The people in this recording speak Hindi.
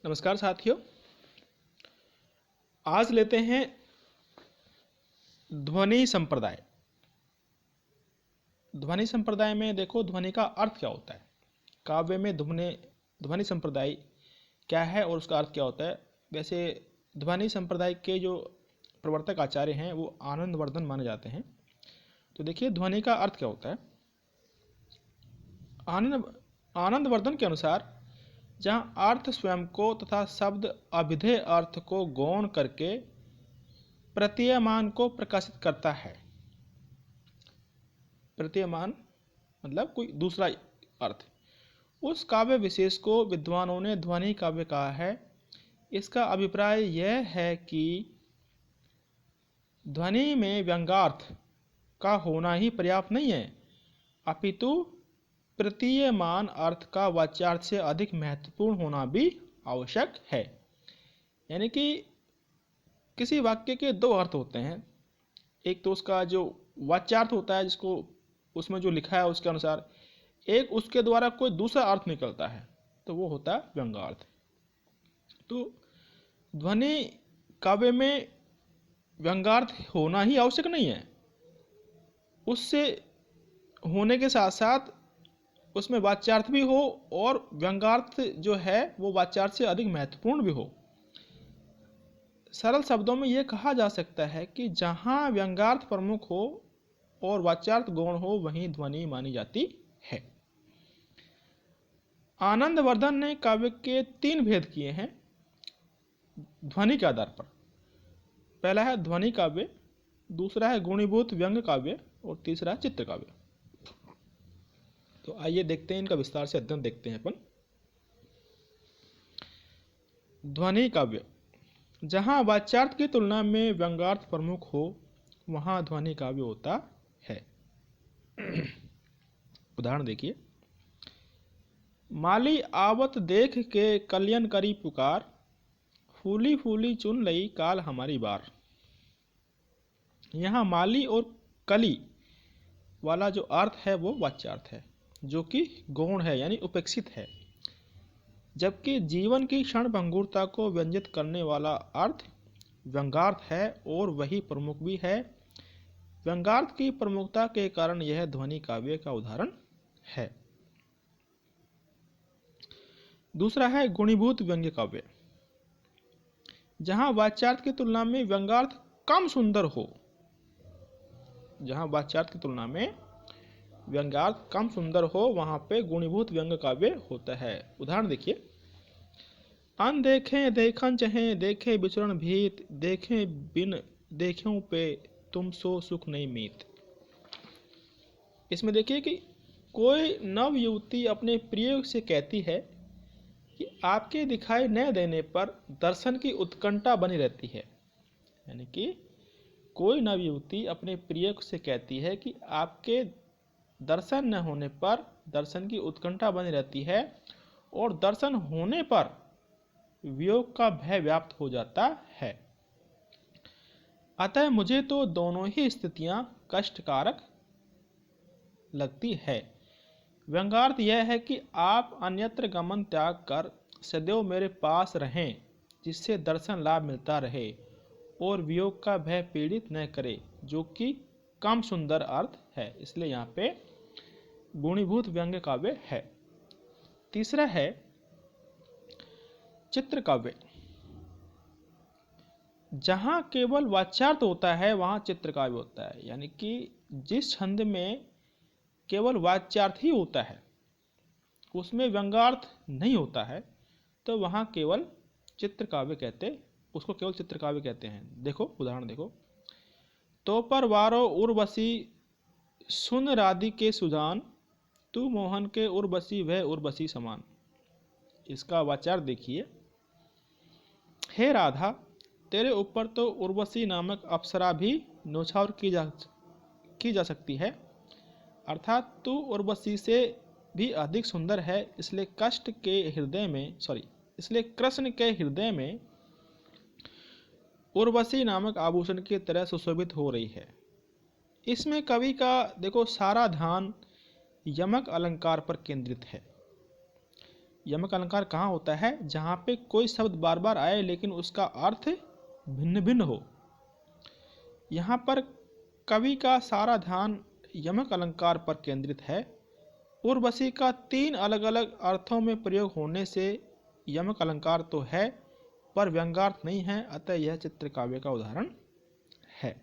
नमस्कार साथियों। आज लेते हैं ध्वनि संप्रदाय। ध्वनि संप्रदाय में देखो ध्वनि का अर्थ क्या होता है, काव्य में ध्वनि संप्रदाय क्या है और उसका अर्थ क्या होता है। वैसे ध्वनि संप्रदाय के जो प्रवर्तक आचार्य हैं वो आनंदवर्धन माने जाते हैं। तो देखिए ध्वनि का अर्थ क्या होता है। आनंदवर्धन के अनुसार जहाँ अर्थ स्वयं को तथा शब्द अभिधेय अर्थ को गौण करके प्रतीयमान को प्रकाशित करता है। प्रतीयमान मतलब कोई दूसरा अर्थ, उस काव्य विशेष को विद्वानों ने ध्वनि काव्य कहा है। इसका अभिप्राय यह है कि ध्वनि में व्यंग्यार्थ का होना ही पर्याप्त नहीं है, अपितु प्रतीयमान अर्थ का वाच्यार्थ से अधिक महत्वपूर्ण होना भी आवश्यक है। यानी कि किसी वाक्य के दो अर्थ होते हैं, एक तो उसका जो वाच्यार्थ होता है जिसको उसमें जो लिखा है उसके अनुसार, एक उसके द्वारा कोई दूसरा अर्थ निकलता है तो वो होता है व्यंग्यार्थ। तो ध्वनि काव्य में व्यंग्यार्थ होना ही आवश्यक नहीं है, उससे होने के साथ साथ उसमें वाच्यार्थ भी हो और व्यंग्यार्थ जो है वो वाच्यार्थ से अधिक महत्वपूर्ण भी हो। सरल शब्दों में यह कहा जा सकता है कि जहाँ व्यंग्यार्थ प्रमुख हो और वाच्यार्थ गौण हो वहीं ध्वनि मानी जाती है। आनंदवर्धन ने काव्य के 3 भेद किए हैं ध्वनि के आधार पर। पहला है ध्वनि काव्य, दूसरा है गुणीभूत व्यंग्य काव्य और तीसरा है चित्र काव्य। तो आइए देखते हैं, इनका विस्तार से अध्ययन देखते हैं अपन। ध्वनि काव्य, जहाँ वाच्यार्थ की तुलना में व्यंग्यार्थ प्रमुख हो वहाँ ध्वनि काव्य होता है। उदाहरण देखिए। माली आवत देख के कलियन करी पुकार, फूली फूली चुन लई काल हमारी बार। यहाँ माली और कली वाला जो अर्थ है वो वाच्यार्थ है जो कि गौण है यानी उपेक्षित है, जबकि जीवन की क्षण भंगुरता को व्यंजित करने वाला अर्थ व्यंग्यार्थ है और वही प्रमुख भी है। व्यंग्यार्थ की प्रमुखता के कारण यह ध्वनि काव्य का उदाहरण है। दूसरा है गुणीभूत व्यंग्य काव्य, जहाँ वाच्यार्थ की तुलना में व्यंग्यार्थ कम सुंदर हो। जहाँ वाच्यार्थ की तुलना में व्यंग्यार्थ कम सुंदर हो वहां पे गुणीभूत व्यंग्य काव्य होता है। उदाहरण देखिए। अन देखें देखन चहें, देखे विचरण भीत, देखें बिन देख्यों पे तुम सो सुख नहीं मीत। इसमें देखिए कि कोई नव युवती अपने प्रिय से कहती है कि आपके दिखाई न देने पर दर्शन की उत्कंठा बनी रहती है। यानी कि कोई नव युवती अपने प्रिय से कहती है कि आपके दर्शन न होने पर दर्शन की उत्कंठा बनी रहती है और दर्शन होने पर वियोग का भय व्याप्त हो जाता है। अतः मुझे तो दोनों ही स्थितियां कष्टकारक लगती है। व्यंग्यार्थ यह है कि आप अन्यत्र गमन त्याग कर सदैव मेरे पास रहें, जिससे दर्शन लाभ मिलता रहे और वियोग का भय पीड़ित न करे, जो कि कम सुंदर अर्थ है। इसलिए यहाँ पे गुणीभूत व्यंग्य काव्य है। तीसरा है चित्र काव्य, जहाँ केवल वाच्यार्थ होता है वहाँ चित्र काव्य होता है। यानी कि जिस छंद में केवल वाच्यार्थ ही होता है उसमें व्यंग्यार्थ नहीं होता है तो वहाँ केवल चित्र काव्य कहते, उसको केवल चित्र काव्य कहते हैं। देखो उदाहरण देखो। तो पर वारो उर्वशी सुन राधि के सुजान, तू मोहन के उर्वशी वह उर्वशी समान। इसका वाच्यार्थ देखिए। हे राधा, तेरे ऊपर तो उर्वशी नामक अप्सरा भी न्योछावर की जा सकती है, अर्थात तू उर्वशी से भी अधिक सुंदर है। इसलिए कृष्ण के हृदय में उर्वशी नामक आभूषण की तरह सुशोभित हो रही है। इसमें कवि का देखो सारा ध्यान यमक अलंकार पर केंद्रित है। यमक अलंकार कहाँ होता है? जहाँ पे कोई शब्द बार बार आए लेकिन उसका अर्थ भिन्न भिन्न हो। यहाँ पर कवि का सारा ध्यान यमक अलंकार पर केंद्रित है। उर्वशी का 3 अलग अलग अर्थों में प्रयोग होने से यमक अलंकार तो है पर व्यंग्यार्थ नहीं है, अतः यह चित्रकाव्य का उदाहरण है।